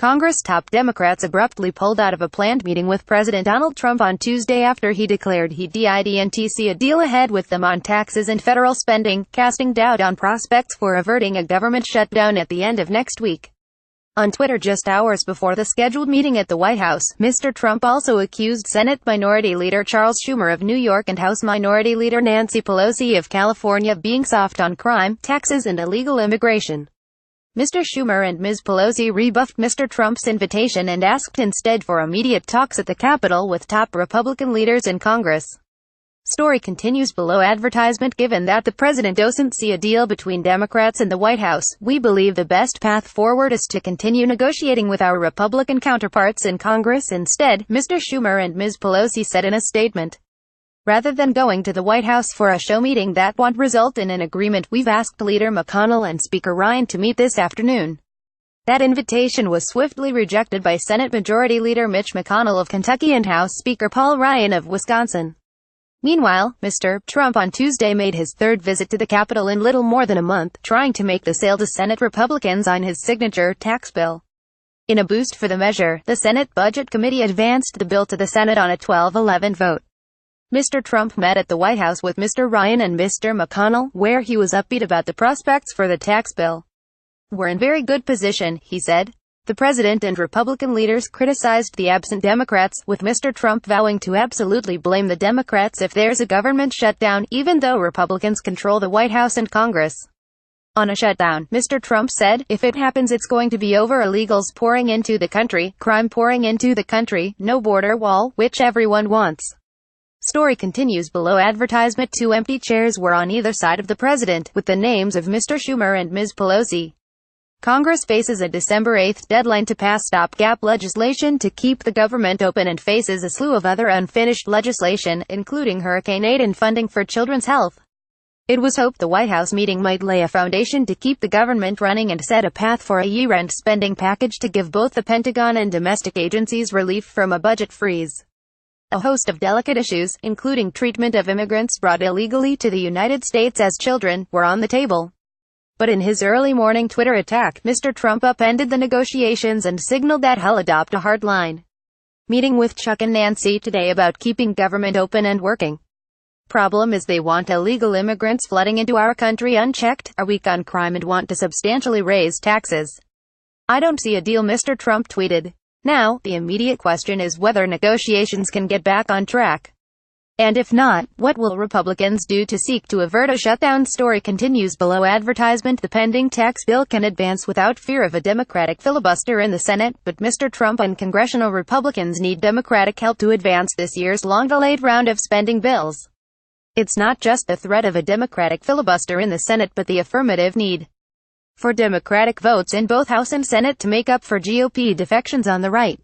Congress top Democrats abruptly pulled out of a planned meeting with President Donald Trump on Tuesday after he declared he didn't see a deal ahead with them on taxes and federal spending, casting doubt on prospects for averting a government shutdown at the end of next week. On Twitter just hours before the scheduled meeting at the White House, Mr. Trump also accused Senate Minority Leader Charles Schumer of New York and House Minority Leader Nancy Pelosi of California being soft on crime, taxes and illegal immigration. Mr. Schumer and Ms. Pelosi rebuffed Mr. Trump's invitation and asked instead for immediate talks at the Capitol with top Republican leaders in Congress. Story continues below. Advertisement. Given that the president doesn't see a deal between Democrats and the White House, we believe the best path forward is to continue negotiating with our Republican counterparts in Congress instead, Mr. Schumer and Ms. Pelosi said in a statement. Rather than going to the White House for a show meeting that won't result in an agreement, we've asked Leader McConnell and Speaker Ryan to meet this afternoon. That invitation was swiftly rejected by Senate Majority Leader Mitch McConnell of Kentucky and House Speaker Paul Ryan of Wisconsin. Meanwhile, Mr. Trump on Tuesday made his third visit to the Capitol in little more than a month, trying to make the sale to Senate Republicans on his signature tax bill. In a boost for the measure, the Senate Budget Committee advanced the bill to the Senate on a 12-11 vote. Mr. Trump met at the White House with Mr. Ryan and Mr. McConnell, where he was upbeat about the prospects for the tax bill. "We're in very good position," he said. The president and Republican leaders criticized the absent Democrats, with Mr. Trump vowing to absolutely blame the Democrats if there's a government shutdown, even though Republicans control the White House and Congress. On a shutdown, Mr. Trump said, "If it happens, it's going to be over illegals pouring into the country, crime pouring into the country, no border wall, which everyone wants." Story continues below. Advertisement. 2 empty chairs were on either side of the president, with the names of Mr. Schumer and Ms. Pelosi. Congress faces a December 8 deadline to pass stopgap legislation to keep the government open and faces a slew of other unfinished legislation, including hurricane aid and funding for children's health. It was hoped the White House meeting might lay a foundation to keep the government running and set a path for a year-end spending package to give both the Pentagon and domestic agencies relief from a budget freeze. A host of delicate issues, including treatment of immigrants brought illegally to the United States as children, were on the table. But in his early morning Twitter attack, Mr. Trump upended the negotiations and signaled that he'll adopt a hard line. Meeting with Chuck and Nancy today about keeping government open and working. Problem is they want illegal immigrants flooding into our country unchecked, are weak on crime and want to substantially raise taxes. "I don't see a deal," Mr. Trump tweeted. Now, the immediate question is whether negotiations can get back on track. And if not, what will Republicans do to seek to avert a shutdown? Story continues below. Advertisement. The pending tax bill can advance without fear of a Democratic filibuster in the Senate, but Mr. Trump and congressional Republicans need Democratic help to advance this year's long-delayed round of spending bills. It's not just the threat of a Democratic filibuster in the Senate but the affirmative need for Democratic votes in both House and Senate to make up for GOP defections on the right.